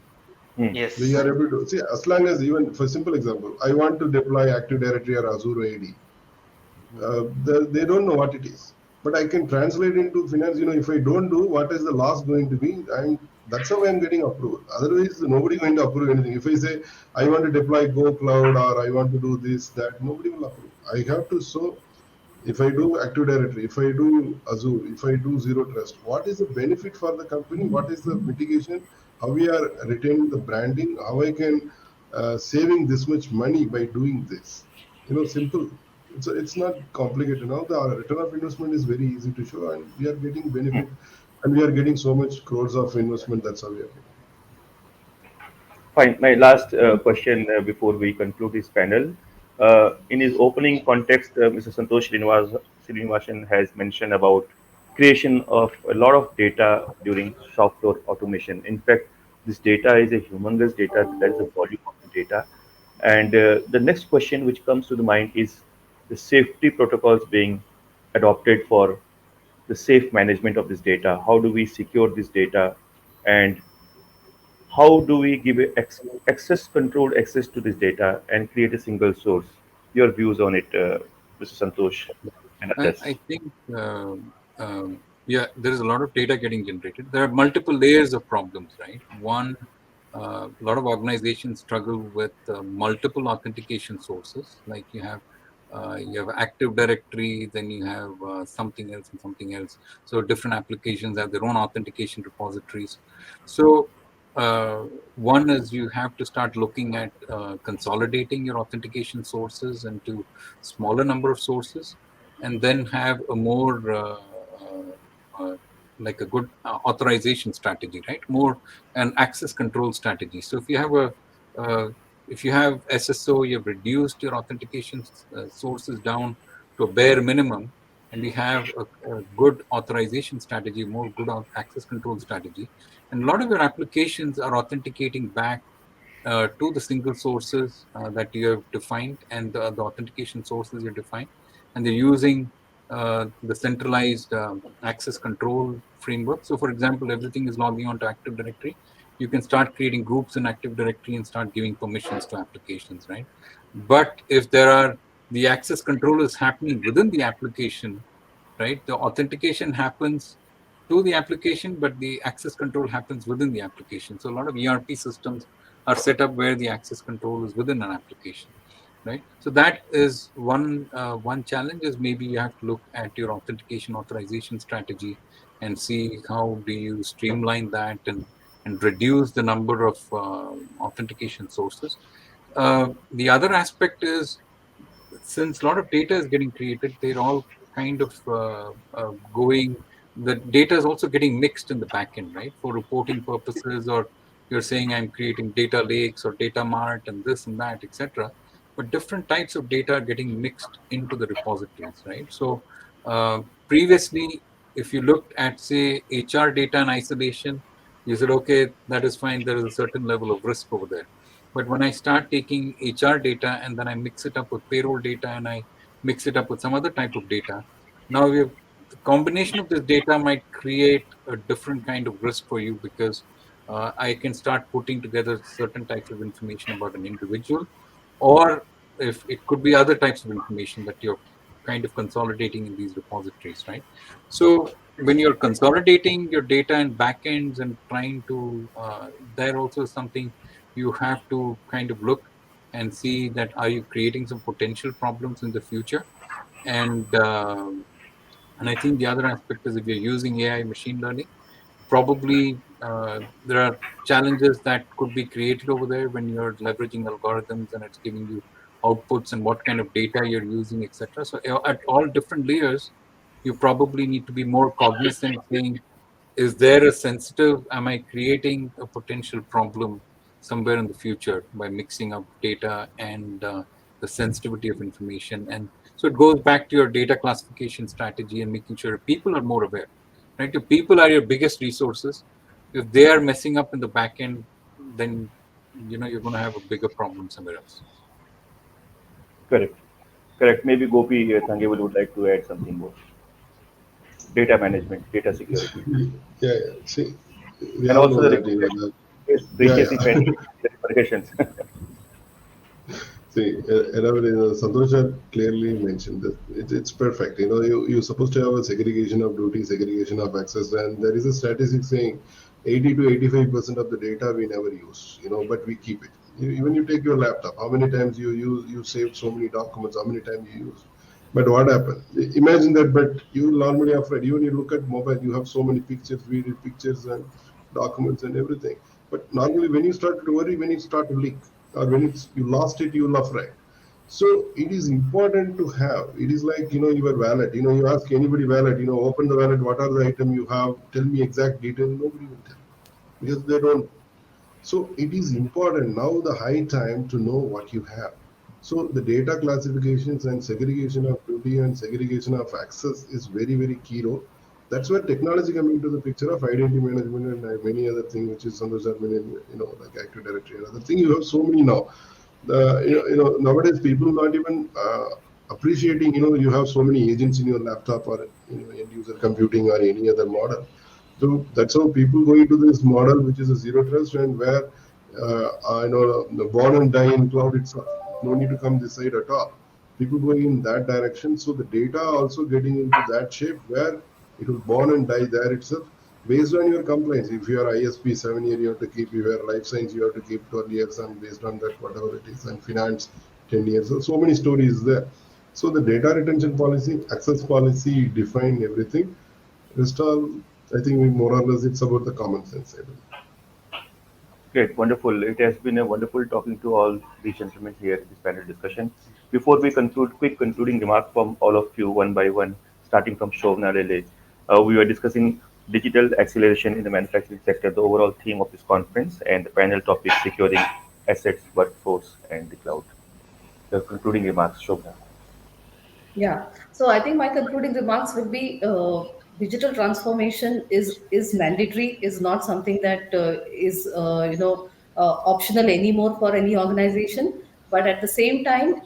Hmm. We yes, are able to see as long as even for simple example, I want to deploy Active Directory or Azure AD. They don't know what it is, but I can translate into finance. If I don't do, what is the loss going to be? That's how I'm getting approved. Otherwise, nobody going to approve anything. If I say I want to deploy Go Cloud or I want to do this, that, nobody will approve. I have to show if I do Active Directory, if I do Azure, if I do Zero Trust, what is the benefit for the company? What is the mitigation? How we are retaining the branding? How I can saving this much money by doing this? Simple. It's not complicated. Now the return of investment is very easy to show, and we are getting benefit, and we are getting so much crores of investment. That's how we are getting. Fine. My last question before we conclude this panel. In his opening context, Mr. Santosh Srinivasan has mentioned about creation of a lot of data during shop floor automation. In fact, this data is a humongous data. That is the volume of the data. And the next question which comes to the mind is the safety protocols being adopted for the safe management of this data. How do we secure this data? And how do we give access controlled access to this data and create a single source? Your views on it, Mr. Santosh and others. I think yeah, there is a lot of data getting generated. There are multiple layers of problems, right? One, a lot of organizations struggle with multiple authentication sources. Like you have Active Directory, then you have something else and something else. So different applications have their own authentication repositories. So one is you have to start looking at consolidating your authentication sources into smaller number of sources, and then have a more like a good authorization strategy, right? More an access control strategy. So if you have SSO, you've reduced your authentication sources down to a bare minimum, and you have a good authorization strategy, more good access control strategy, and a lot of your applications are authenticating back to the single sources that you have defined and the authentication sources you define, and they're using the centralized access control framework. So, for example, everything is logging onto Active Directory. You can start creating groups in Active Directory and start giving permissions to applications, right? But if the access control is happening within the application, right? The authentication happens to the application, but the access control happens within the application. So a lot of ERP systems are set up where the access control is within an application, right? So that is one challenge is maybe you have to look at your authentication authorization strategy and see how do you streamline that and reduce the number of authentication sources. The other aspect is, since a lot of data is getting created, they're all kind of going. The data is also getting mixed in the backend, right? For reporting purposes, or you're saying I'm creating data lakes or data mart and this and that, etc. But different types of data are getting mixed into the repositories, right? So previously, if you looked at, say, HR data in isolation, you said, okay, that is fine. There is a certain level of risk over there. But when I start taking HR data and then I mix it up with payroll data and I mix it up with some other type of data, now we have the combination of this data might create a different kind of risk for you, because I can start putting together certain types of information about an individual, or if it could be other types of information that you're kind of consolidating in these repositories, right? So when you're consolidating your data in backends and trying to, there also is something you have to kind of look and see that are you creating some potential problems in the future. And um, and I think the other aspect is, if you're using AI machine learning, probably there are challenges that could be created over there when you're leveraging algorithms and it's giving you outputs and what kind of data you're using, etc. So at all different layers, you probably need to be more cognizant, saying, is there a sensitive, am I creating a potential problem somewhere in the future by mixing up data and the sensitivity of information? And so it goes back to your data classification strategy and making sure people are more aware, right? If people are your biggest resources, if they are messing up in the back end, then you're going to have a bigger problem somewhere else. Correct. Correct. Maybe Gopi Thangewal would like to add something more. Data management, data security, Yeah, yeah. See, we and all also know the that, you know, that, yeah, breaches, if any, yeah. the repercussions. See, Santosha clearly mentioned that it's perfect. You know, you're supposed to have a segregation of duty, segregation of access, and there is a statistic saying 80 to 85% of the data we never use, you know, but we keep it. Even you take your laptop, how many times you saved so many documents, how many times you use. But what happened? Imagine that, but you normally afraid. Even you look at mobile, you have so many pictures, video pictures and documents and everything. But normally when you start to worry, when it start to leak, or when you lost it, you'll afraid. So it is important to have. It is like, you know, your wallet. You know, you ask anybody wallet, you know, open the wallet, what are the item you have, tell me exact detail. Nobody will tell, because they don't. So it is important now, the high time to know what you have. So the data classifications and segregation of duty and segregation of access is very, very key role. That's where technology coming into the picture of identity management and many other things, which is under you know, like Active Directory and other thing. You have so many now. Nowadays people not even appreciating. You know, you have so many agents in your laptop or, you know, end user computing or any other model. So that's how people go into this model, which is a zero trust, and where the born and die in cloud itself. No need to come this side at all. People going in that direction. So the data also getting into that shape where it will born and die there itself, based on your compliance. If you are ISP 7 year, you have to keep. If you are life science, you have to keep 12 years, and based on that, whatever it is, and finance 10 years. So many stories there. So the data retention policy, access policy, define everything. Rest all, I think we more or less, it's about the common sense. I believe. Great, wonderful. It has been a wonderful talking to all these gentlemen here in this panel discussion. Before we conclude, quick concluding remark from all of you, one by one, starting from Shobna Lele. We were discussing digital acceleration in the manufacturing sector, the overall theme of this conference, and the panel topic, securing assets, workforce, and the cloud. The concluding remarks, Shobna. Yeah. So I think my concluding remarks would be digital transformation is mandatory, is not something that is optional anymore for any organization. But at the same time,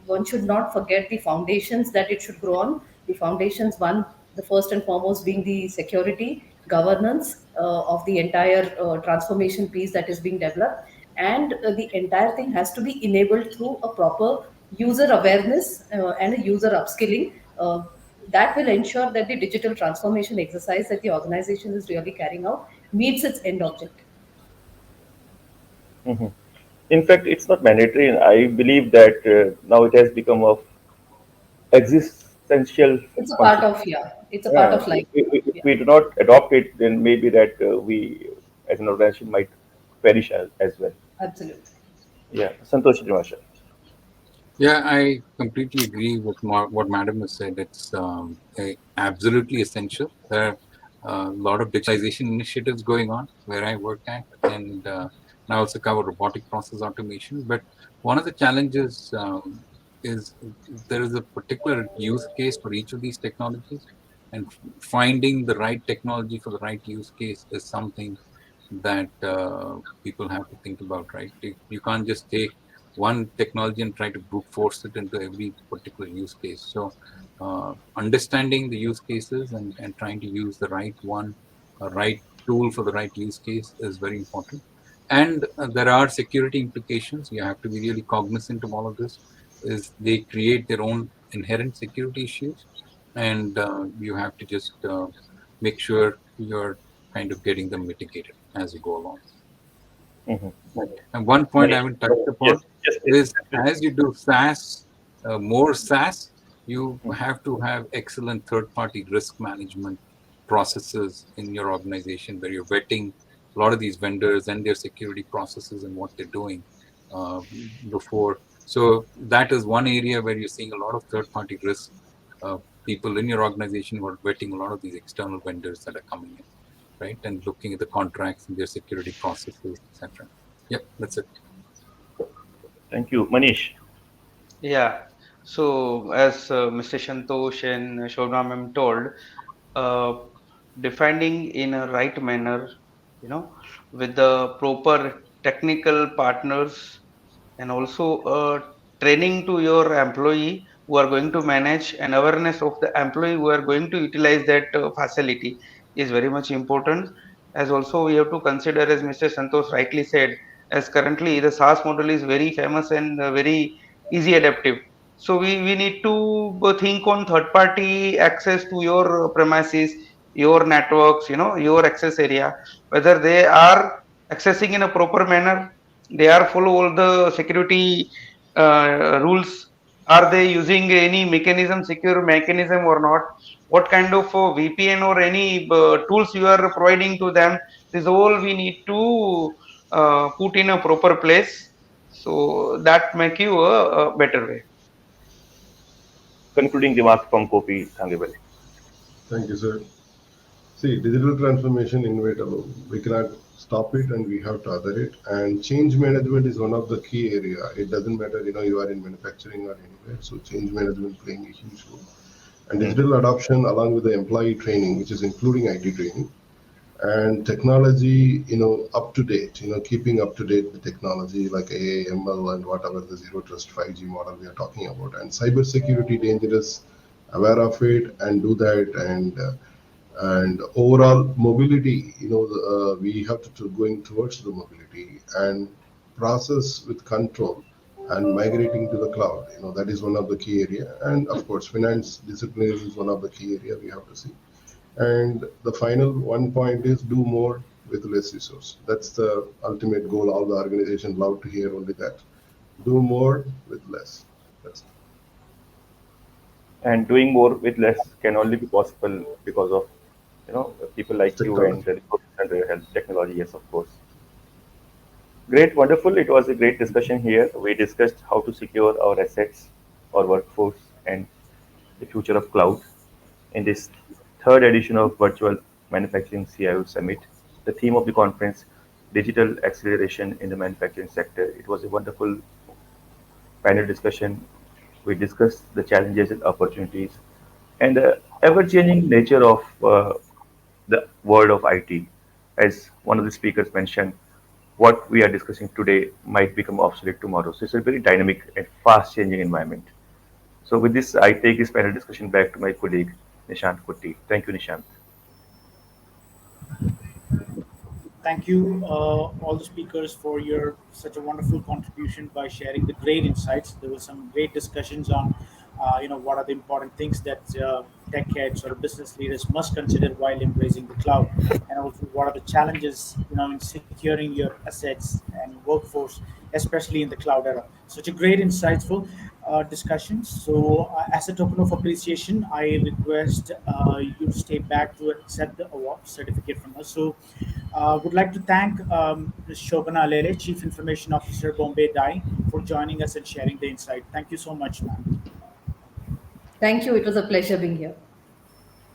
one should not forget the foundations that it should grow on. The foundations, one, the first and foremost being the security, governance of the entire transformation piece that is being developed, and the entire thing has to be enabled through a proper user awareness and a user upskilling. That will ensure that the digital transformation exercise that the organization is really carrying out meets its end objective. Mhm. In fact, it's not mandatory. I believe that now it has become of existential It's a part consequence. of, yeah, it's a part Yeah, of life. it, it, Yeah. if we do not adopt it, then maybe that we as an organization might perish as well. Absolutely. Yeah, Santosh Srinivasa. Yeah, I completely agree with what Madam has said. It's absolutely essential. There are a lot of digitalization initiatives going on where I work at, and I also cover robotic process automation. But one of the challenges is there is a particular use case for each of these technologies, and finding the right technology for the right use case is something that people have to think about, right? You can't just take one technology and try to brute force it into every particular use case. So, understanding the use cases and trying to use the right one, a right tool for the right use case is very important. And there are security implications. You have to be really cognizant of all of this. Is they create their own inherent security issues, and you have to just make sure you're kind of getting them mitigated as you go along. Mm-hmm. And one point I Manish. haven't touched Yes, upon yes, is please. as you do SaaS, more SaaS, you have to have excellent third-party risk management processes in your organization where you're vetting a lot of these vendors and their security processes and what they're doing uh, before. So that is one area where you're seeing a lot of third-party risk people in your organization who are vetting a lot of these external vendors that are coming in, right? And looking at the contracts and their security processes, etc. Yep, that's it. Thank you, Manish. Yeah. So as Mr. Shantosh and Shobna ma'am told, uh, defining in a right manner, with the proper technical partners, and also training to your employee who are going to manage, and awareness of the employee who are going to utilize that facility is very much important. As also we have to consider, as Mr. Santosh rightly said, as currently the SaaS model is very famous and very easy adaptive. So we need to think on third party access to your premises, your networks, your access area, whether they are accessing in a proper manner, they are follow all the security rules, are they using any mechanism, secure mechanism or not, what kind of VPN or any tools you are providing to them. This all we need to put in a proper place, so that make you a better way. Concluding remarks from Kopi Thangewal. Thank you, sir. See, digital transformation inevitable. We cannot stop it, and we have to other it. And change management is one of the key area. It doesn't matter, you are in manufacturing or anywhere. So change management playing a huge role. And digital adoption along with the employee training, which is including IT training, and technology, up to date, keeping up to date the technology like AI, ML, and whatever the zero trust 5G model we are talking about, and cyber security dangerous, aware of it, and do that, and overall mobility, we have to going towards the mobility and process with control and migrating to the cloud. That is one of the key area, and of course, finance discipline is one of the key area we have to see. And the final one point is do more with less resource. That's the ultimate goal. All the organizations love to hear only that. Do more with less. That's And doing more with less can only be possible because of people like you and technology. the resources and the health technology. Yes, of course. Great, wonderful. It was a great discussion here. We discussed how to secure our assets, our workforce, and the future of cloud in this third edition of Virtual Manufacturing CIO Summit. The theme of the conference, Digital Acceleration in the Manufacturing Sector. It was a wonderful panel discussion. We discussed the challenges and opportunities and the ever-changing nature of the world of IT. As one of the speakers mentioned, what we are discussing today might become obsolete tomorrow. So it's a very dynamic and fast-changing environment. So with this, I take this panel discussion back to my colleague Nishant Kutti. Thank you, Nishant. Thank you, all the speakers, for your such a wonderful contribution by sharing the great insights. There were some great discussions on, what are the important things that tech heads or business leaders must consider while embracing the cloud, and also what are the challenges, in securing your assets and workforce, especially in the cloud era. Such a great insightful. discussion. So, as a token of appreciation, I request you to stay back to accept the award certificate from us. So, would like to thank Ms. Shobana Lele, Chief Information Officer, Bombay Dye, for joining us and sharing the insight. Thank you so much, ma'am. Thank you. It was a pleasure being here.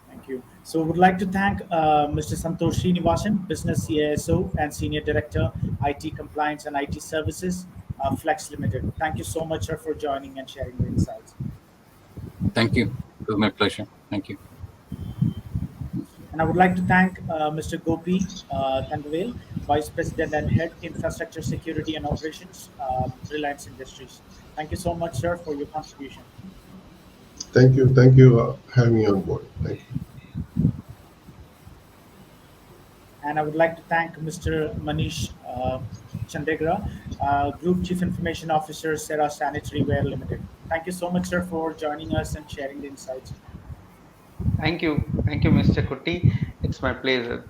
Thank you. So, would like to thank Mr. Santosh Srinivasan, Business CASO and Senior Director, IT Compliance and IT Services, Flex Limited. Thank you so much, sir, for joining and sharing the insights. Thank you. It was my pleasure. Thank you. And I would like to thank Mr. Gopi Tandwale, Vice President and Head Infrastructure Security and Operations, Reliance Industries. Thank you so much, sir, for your contribution. Thank you. Thank you having me on board. Thank you. And I would like to thank Mr. Manish Chandegra, Group Chief Information Officer, Serra Sanitary Ware Limited. Thank you so much, sir, for joining us and sharing the insights. Thank you, Mr. Kutti. It's my pleasure.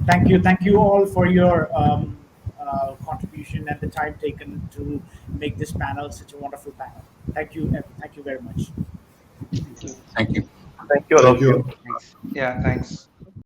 Thank you all for your contribution and the time taken to make this panel such a wonderful panel. Thank you very much. Thank you. Thank you. Thank you all Thank of you. you. Thanks. Yeah, thanks.